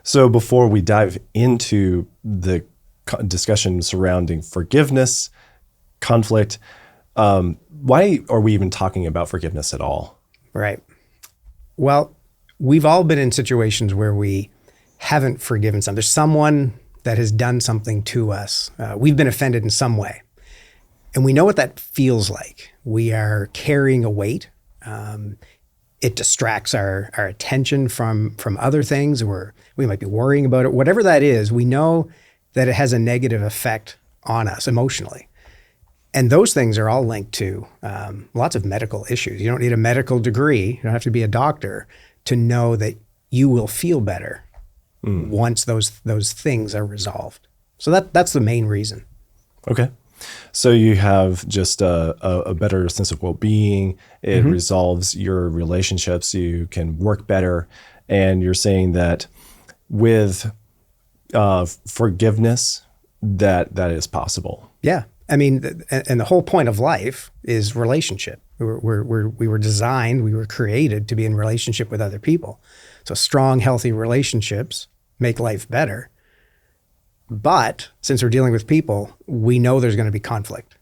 So before we dive into the discussion surrounding forgiveness, conflict, why are we even talking about forgiveness at all? Right. Well, we've all been in situations where we haven't forgiven someone. There's someone that has done something to us. We've been offended in some way. And we know what that feels like. We are carrying a weight. It distracts our attention from other things, or we might be worrying about it. Whatever that is, we know that it has a negative effect on us emotionally. And those things are all linked to lots of medical issues. You don't need a medical degree. You don't have to be a doctor to know that you will feel better once those things are resolved. So that's the main reason. Okay. So you have just a better sense of well-being. It resolves your relationships. You can work better. And you're saying that with forgiveness, that is possible. Yeah. I mean, and the whole point of life is relationship. We were designed, we were created to be in relationship with other people. So strong, healthy relationships make life better. But since we're dealing with people, we know there's going to be conflict.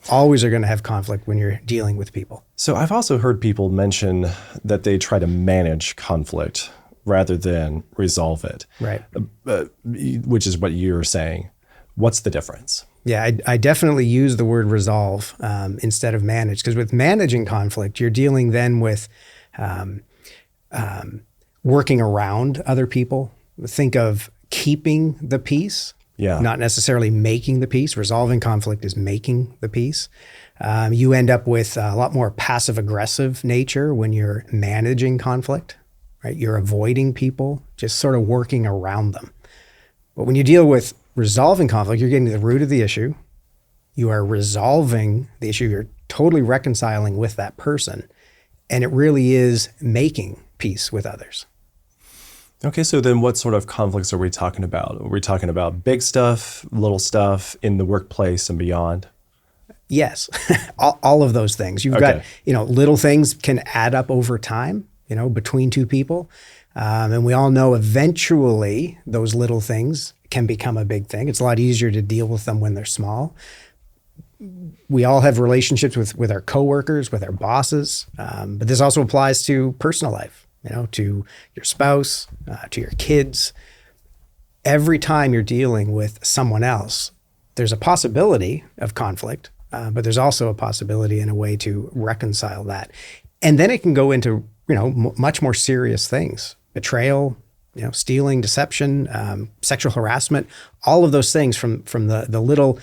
Always are going to have conflict when you're dealing with people. So I've also heard people mention that they try to manage conflict rather than resolve it. Right. Which is what you're saying. What's the difference? Yeah, I definitely use the word resolve instead of manage, because with managing conflict, you're dealing then with working around other people. Think of keeping the peace, not necessarily making the peace. Resolving conflict is making the peace. You end up with a lot more passive-aggressive nature when you're managing conflict, right? You're avoiding people, just sort of working around them. But when you deal with resolving conflict, you're getting to the root of the issue. You are resolving the issue. You're totally reconciling with that person. And it really is making peace with others. Okay, so then what sort of conflicts are we talking about? Are we talking about big stuff, little stuff in the workplace and beyond? Yes, all of those things. You've got, little things can add up over time, between two people. And we all know eventually those little things can become a big thing. It's a lot easier to deal with them when they're small. We all have relationships with our coworkers, with our bosses, but this also applies to personal life, to your spouse, to your kids. Every time you're dealing with someone else, there's a possibility of conflict, but there's also a possibility and a way to reconcile that. And then it can go into, much more serious things. Betrayal, stealing, deception, sexual harassment, all of those things from the little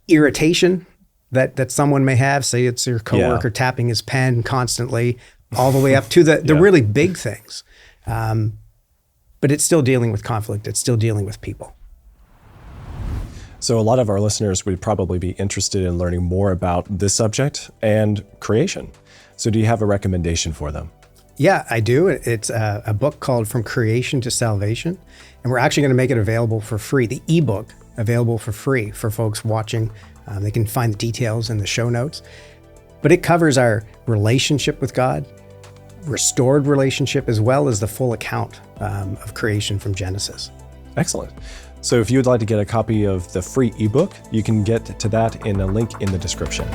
irritation that someone may have, say it's your coworker tapping his pen constantly, all the way up to the really big things. But it's still dealing with conflict. It's still dealing with people. So a lot of our listeners would probably be interested in learning more about this subject and creation. So do you have a recommendation for them? Yeah, I do. It's a book called From Creation to Salvation, and we're actually going to make it available for free, the ebook available for free for folks watching. They can find the details in the show notes. But it covers our relationship with God, restored relationship, as well as the full account of creation from Genesis. Excellent. So if you would like to get a copy of the free ebook, you can get to that in a link in the description.